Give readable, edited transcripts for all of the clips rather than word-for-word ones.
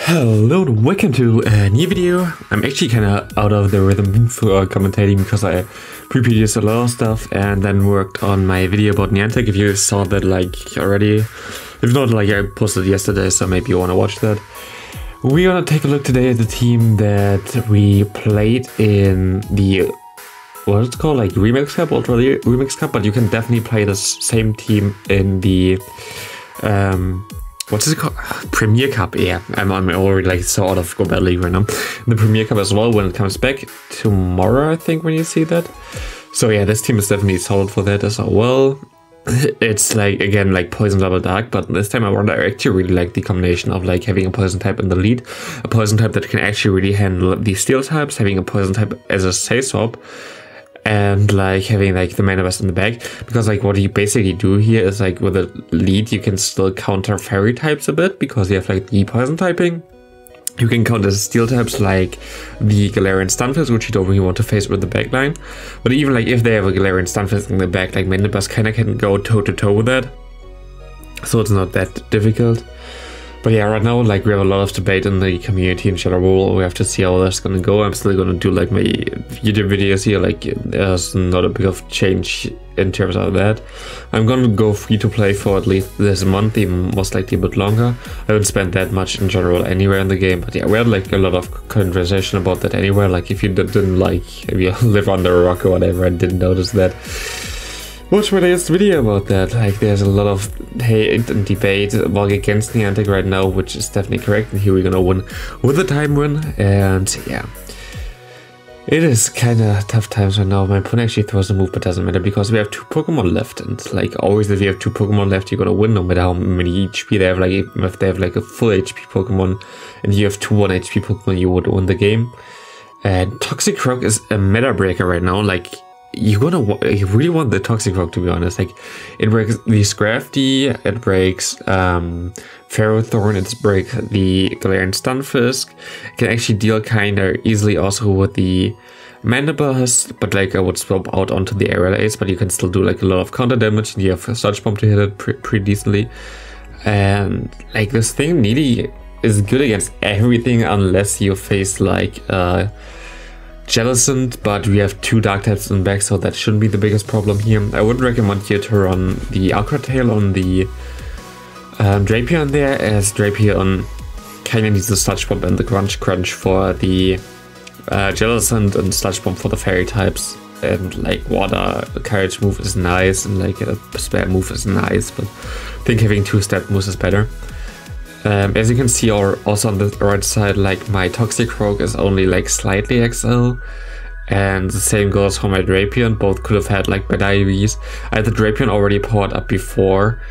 Hello and welcome to a new video. I'm actually kind of out of the rhythm for commentating because I pre-produced a lot of stuff and then worked on my video about Niantic. If you saw that already, if not, I posted yesterday, so maybe you want to watch that. We're gonna take a look today at the team that we played in the what's it called, Remix Cup, Ultra Remix Cup, but you can definitely play the same team in the what's it called? Premier Cup. Yeah, I'm already so out of Go Battle League right now. The Premier Cup as well when it comes back tomorrow, I think, when you see that. So yeah, this team is definitely solid for that as well. It's again Poison Double Dark, but this time around I actually really like the combination of having a Poison type in the lead, a Poison type that can actually really handle the Steel types, having a Poison type as a safe swap, and having the mana best in the back, because what you basically do here is with a lead you can still counter fairy types a bit because you have the poison typing. You can counter steel types like the Galarian Stunfisk, which you don't really want to face with the backline, but even if they have a Galarian Stunfisk in the back, Mandibus kinda can go toe to toe with that, so it's not that difficult. But yeah, right now, we have a lot of debate in the community in Shadow Rule. We have to see how that's gonna go. I'm still gonna do my YouTube videos here. There's not a big of change in terms of that. I'm gonna go free to play for at least this month, even most likely a bit longer. I haven't spent that much in general anywhere in the game, but yeah, we had a lot of conversation about that anywhere. If you didn't if you live under a rock or whatever and didn't notice that, watch my latest video about that. There's a lot of hate and debate against Niantic right now, which is definitely correct, and here we're gonna win with a time win. And yeah, it is kind of tough times right now. My opponent actually throws a move, but doesn't matter because we have 2 Pokemon left, and always if you have 2 Pokemon left, you're gonna win no matter how many HP they have. If they have a full HP Pokemon and you have 2 1 HP Pokemon, you would win the game. And Toxic Rock is a meta breaker right now. You really want the Toxic Rock, to be honest. It breaks the Scrafty, it breaks Ferrothorn, it breaks the Galarian Stunfisk. It can actually deal kinda easily also with the Mandibus, but I would swap out onto the Aerial Ace, but you can still do a lot of counter damage, and you have a Surge Bomb to hit it pretty decently. And this thing really is good against everything unless you face Jellicent, but we have 2 dark types in the back, so that shouldn't be the biggest problem here. I would recommend you to run the Tail on the Drapion there, as Drapion kinda needs the Sludge Bomb and the Crunch for the Jellicent, and Sludge Bomb for the fairy types. And Water Courage move is nice, and a Spare move is nice, but I think having 2 step moves is better. As you can see, also on the right side, my Toxic Rogue is only slightly XL, and the same goes for my Drapion. Both could have had better IVs. I had the Drapion already powered up before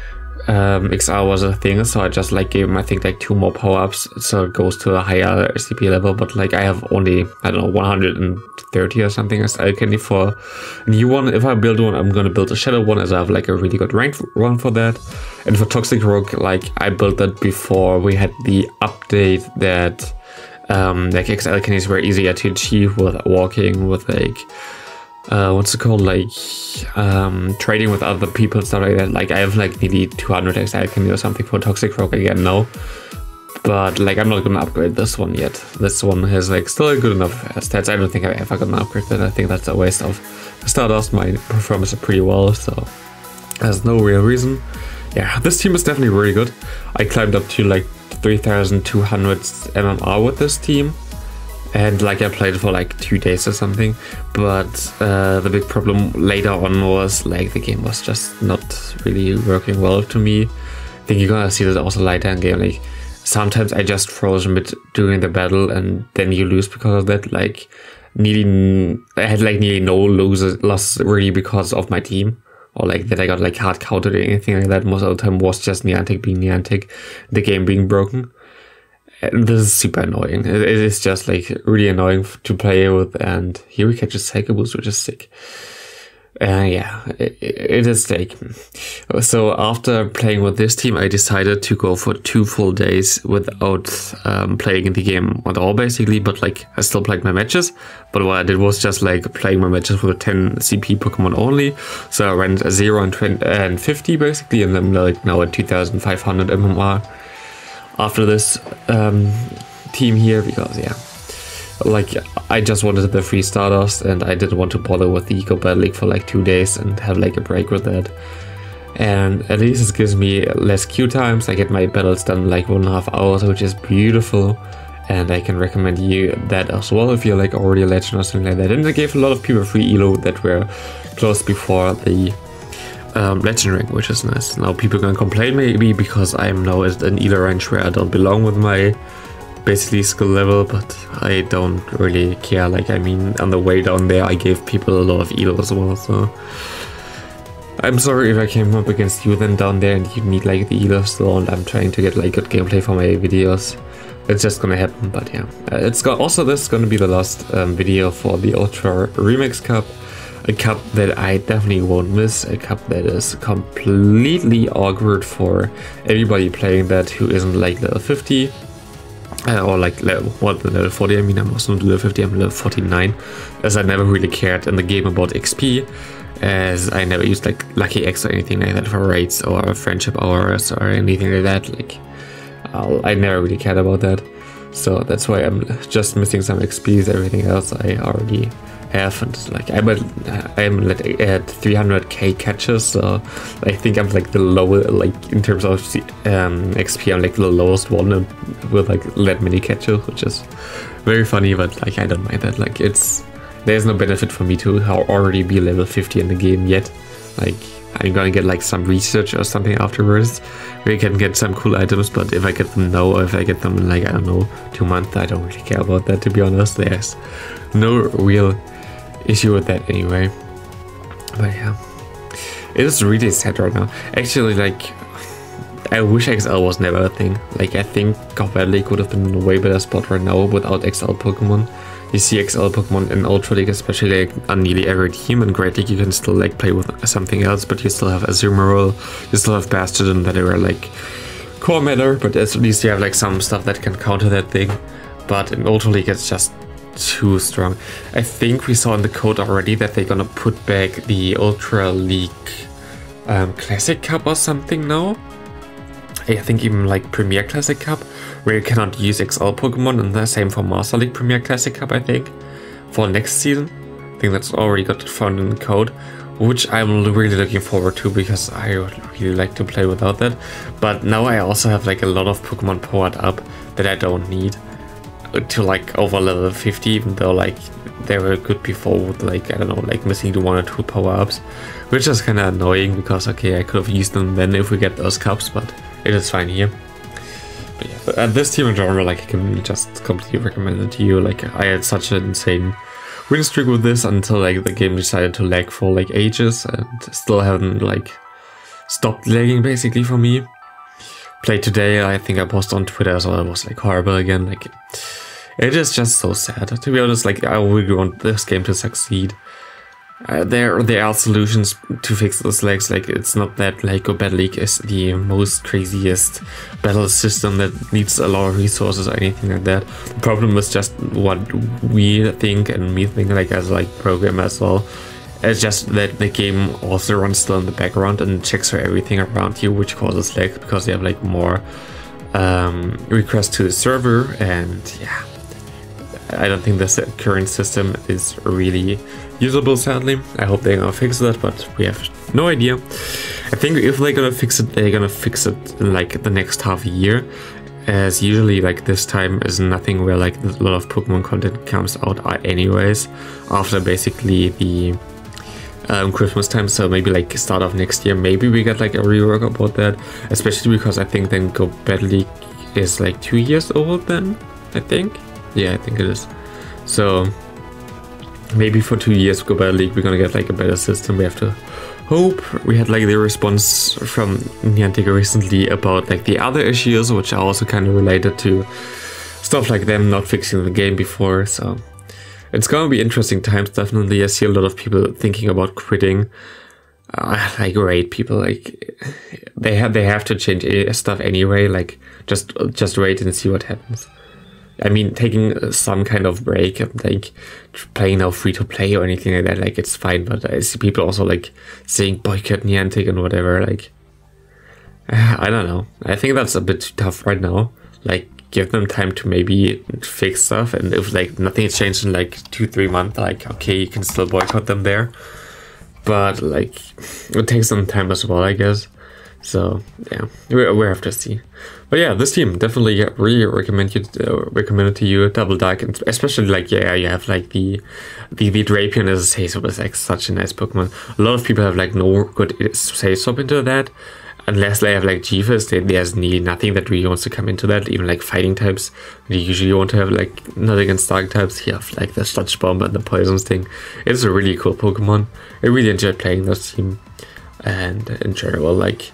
XR was a thing, so I just gave him, I think, 2 more power-ups, so it goes to a higher CP level, but I have only, I don't know, 130 or something as Alchemy for a new one. If I build one, I'm gonna build a Shadow one, as I have a really good rank run for that. And for Toxic Rogue, I built that before we had the update that XL Alchemies were easier to achieve with walking, with what's it called, trading with other people and stuff like that. I have nearly 200 XL Alchemy or something for Toxic Rogue again now, but I'm not gonna upgrade this one yet. This one has still good enough stats. I don't think I'm ever gonna upgrade that. I think that's a waste of Stardust. My performance is pretty well, so there's no real reason. Yeah, this team is definitely really good. I climbed up to 3,200 MMR with this team, and I played for 2 days or something. But the big problem later on was the game was just not really working well to me. I think you're gonna see that also later in game. Sometimes I just froze mid during the battle, and then you lose because of that. I had nearly no loss really because of my team, or that I got hard countered or anything like that. Most of the time was just Niantic being Niantic, the game being broken. And this is super annoying. It is just really annoying to play with, and here we can just take a boost, which is sick. Yeah, it is so after playing with this team, I decided to go for 2 full days without playing in the game at all, basically. But I still played my matches, but what I did was just playing my matches with 10 CP Pokemon only. So I went 0 and 20 and 50 basically, and I'm now at 2,500 MMR. After this, team here because, yeah, like I just wanted the free starters and I didn't want to bother with the Go Battle League for like 2 days and have like a break with that. And at least it gives me less queue times. I get my battles done in like 1.5 hours, which is beautiful. And I can recommend you that as well if you're like already a legend or something like that. And I gave a lot of people free elo that were closed before the legend rank, which is nice. Now people can complain maybe because I'm now at an elo range where I don't belong with my basically skill level, but I don't really care. Like, I mean, on the way down there I gave people a lot of elo as well, so I'm sorry if I came up against you then down there and you need like the elo still, and I'm trying to get like good gameplay for my videos. It's just gonna happen, but yeah. Also this is gonna be the last video for the Ultra Remix Cup. A cup that I definitely won't miss. A cup that is completely awkward for everybody playing that who isn't like level 50. Or like level 40, I mean I'm also not level 50, I'm level 49. As I never really cared in the game about XP. As I never used like Lucky X or anything like that for raids or friendship hours or anything like that. Like, I never really cared about that, so that's why I'm just missing some XPs. Everything else I already have, and like I'm at 300k catches, so I think I'm like the lowest, like in terms of XP, I'm like the lowest one with like that many catches, which is very funny, but like I don't mind that. Like there's no benefit for me to already be level 50 in the game yet. Like I'm gonna get like some research or something afterwards where you can get some cool items, but if I get them now or if I get them in like, I don't know, 2 months, I don't really care about that, to be honest. There's no real issue with that anyway. But yeah, it is really sad right now. Actually, like, I wish XL was never a thing. Like, I think Go Battle League would have been in a way better spot right now without XL Pokemon. You see XL Pokemon in Ultra League, especially like on nearly every team. In Great League you can still like play with something else, but you still have Azumarill, you still have Bastion that are like core matter, but at least you have like some stuff that can counter that thing. But in Ultra League it's just too strong. I think we saw in the code already that they're gonna put back the Ultra League Classic Cup or something now. I think even like Premier Classic Cup, where you cannot use XL Pokemon, and the same for Master League Premier Classic Cup, I think, for next season. I think that's already got found in the code, which I'm really looking forward to because I would really like to play without that. But now I also have like a lot of Pokemon powered up that I don't need to like over level 50, even though like they were good before with like, I don't know, like missing the 1 or 2 power-ups, which is kind of annoying because okay, I could have used them then if we get those cups, but it is fine here. But yeah, but at this team in general, like I can just completely recommend it to you. Like I had such an insane win streak with this until like the game decided to lag for like ages, and still haven't like stopped lagging basically for me. Played today, I think I posted on Twitter, so it was like horrible again. Like it is just so sad, to be honest. Like I really want this game to succeed. There are solutions to fix those lags. Like it's not that like Go Battle League is the most craziest battle system that needs a lot of resources or anything like that. The problem is just what we think and me think, like as like programmer as well. It's just that the game also runs still in the background and checks for everything around you, which causes lag because you have like more requests to the server. And yeah, I don't think this current system is really usable, sadly. I hope they're gonna fix that, but we have no idea. I think if they're gonna fix it, they're gonna fix it in like the next half a year, as usually like this time is nothing where like a lot of Pokemon content comes out anyways after basically the Christmas time. So maybe like start of next year, maybe we get like a rework about that, especially because I think then Go Battle League is like 2 years old then, I think. Yeah, I think it is. So maybe for 2 years Go Battle League we're gonna get like a better system. We have to hope. We had like the response from Niantic recently about like the other issues, which are also kind of related to stuff like them not fixing the game before. So it's gonna be interesting times, definitely. I see a lot of people thinking about quitting. Like raid people, like they have to change stuff anyway. Like just wait and see what happens. I mean, taking some kind of break and like playing now free to play or anything like that, like it's fine. But I see people also like saying boycott Niantic and whatever. Like I don't know. I think that's a bit too tough right now. Like give them time to maybe fix stuff, and if like nothing's changed in like 2-3 months, like okay, you can still boycott them there, but like it takes some time as well, I guess. So yeah, we have to see. But yeah, this team definitely really recommend it to you. Double Dark, and especially like yeah, you have like the Drapion as a save swap is like such a nice Pokemon. A lot of people have like no good save swap into that, unless they have like G-Fist. There's nothing that really wants to come into that. Even like fighting types, you usually want to have like not against dark types. You have like the Sludge Bomb and the Poison Sting. It's a really cool Pokemon. I really enjoyed playing this team, and in general like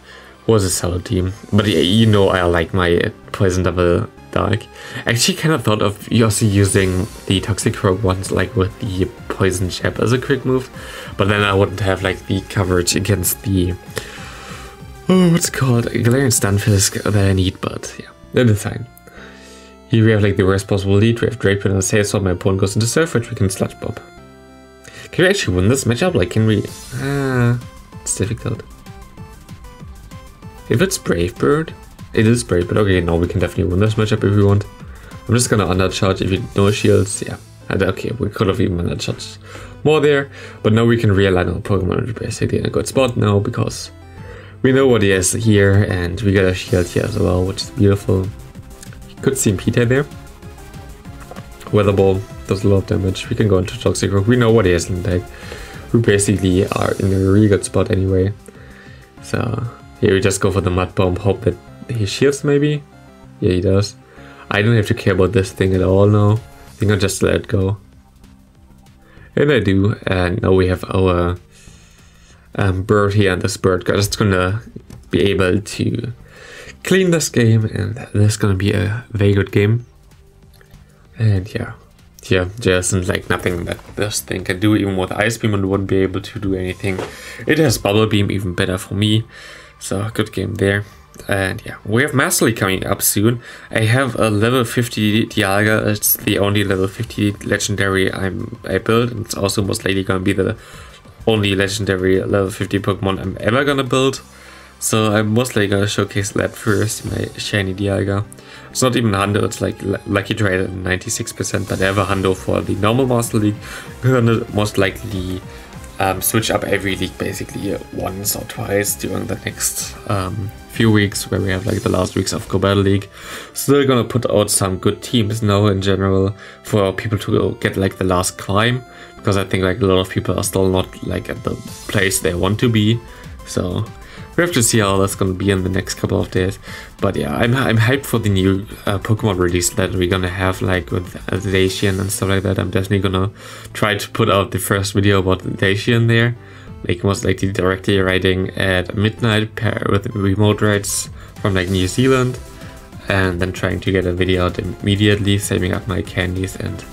was a solid team. But you know, I like my Poison Double Dark. I actually kind of thought of also using the Toxic Rogue ones like with the Poison Jab as a quick move, but then I wouldn't have like the coverage against the what's it called, Galarian Stunfisk that I need. But yeah, that is fine. Here we have like the worst possible lead. We have Drapion and a Save Swap. My opponent goes into Surf, which we can Sludge Bomb. Can we actually win this matchup? Like, can we? It's difficult. If it's Brave Bird, it is Brave Bird. Okay, no, we can definitely win this matchup if we want. I'm just gonna undercharge if you no shields. Yeah, and okay, we could have even undercharged more there, but now we can realign our Pokemon. We're basically in a good spot now because we know what he has here, and we got a shield here as well, which is beautiful. You could see Peter there. Weather Ball does a lot of damage. We can go into Toxic Rogue. We know what he has in the deck. We basically are in a really good spot anyway. So here we just go for the Mud Bomb, hope that he shields maybe. Yeah, he does. I don't have to care about this thing at all now. I think I'll just let it go. And I do. And now we have our bird here, and this bird is gonna be able to clean this game, and this is gonna be a very good game. And yeah, there isn't like nothing that this thing can do. Even with Ice Beam, it wouldn't be able to do anything. It has Bubble Beam, even better for me. So good game there. And yeah, we have Master League coming up soon. I have a level 50 Dialga. It's the only level 50 legendary I built, and it's also most likely gonna be the only legendary level 50 Pokemon I'm ever gonna build. So I'm mostly gonna showcase that first, my shiny Dialga. It's not even Hundo, it's like Lucky Trade at 96%, but I have a Hundo for the normal Master League. We're gonna most likely switch up every league basically once or twice during the next few weeks, where we have like the last weeks of Go Battle League. Still gonna put out some good teams now in general for people to get like the last climb, because I think like a lot of people are still not like at the place they want to be. So we have to see how that's gonna be in the next couple of days. But yeah, I'm hyped for the new Pokemon release that we're gonna have, like with Dacian and stuff like that. I'm definitely gonna try to put out the first video about Dacian there, like most likely directly riding at midnight with remote rides from like New Zealand, and then trying to get a video out immediately, saving up my candies and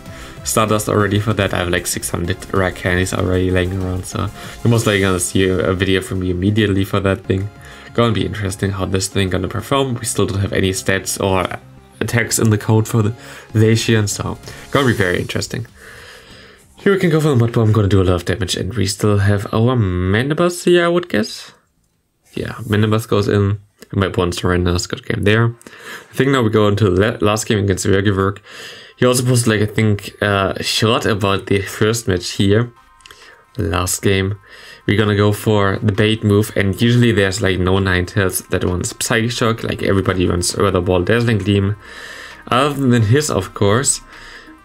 Stardust already for that. I have like 600 rare candies already laying around, so you're most likely gonna see a video from me immediately for that thing. Gonna be interesting how this thing gonna perform. We still don't have any stats or attacks in the code for the Dacian, so gonna be very interesting. Here we can go for the Mud Bomb. I'm gonna do a lot of damage, and we still have our Mandibus here, I would guess. Yeah, Mandibus goes in. My opponent's Surrenders, good game there. I think now we go into the last game against Vergiverk. He also posted like, I think, short about the first match here. The last game. We're gonna go for the bait move, and usually there's like no Ninetales that wants Psychic Shock, like everybody wants Weather Ball, Dazzling Gleam. Other than his, of course.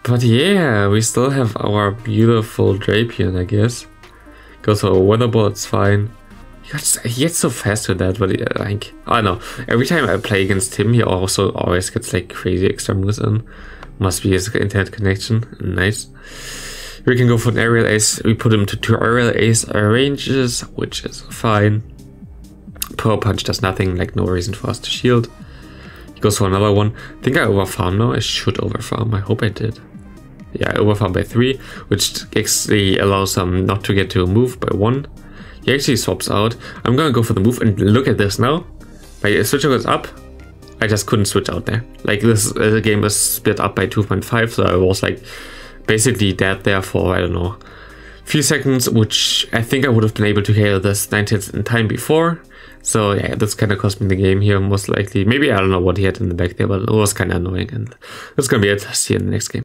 But yeah, we still have our beautiful Drapion, I guess. Goes for a Weather Ball, it's fine. He gets so fast with that, but like, I don't know. Every time I play against him, he also always gets like crazy extra moves in. Must be his internet connection. Nice. We can go for an Aerial Ace. We put him to 2 Aerial Ace ranges, which is fine. Power Punch does nothing, like no reason for us to shield. He goes for another one. I think I overfarm now. I should overfarm. I hope I did. Yeah, I overfarm by 3, which actually allows him not to get to a move by 1. He actually swaps out. I'm gonna go for the move, and look at this now. My switcher goes up. I just couldn't switch out there. Like this game was split up by 2.5, so I was like basically dead there for, I don't know, few seconds, which I think I would have been able to KO this 9 hits in time before. So yeah, this kind of cost me the game here, most likely. Maybe I don't know what he had in the back there, but it was kind of annoying. And that's going to be it. See you in the next game.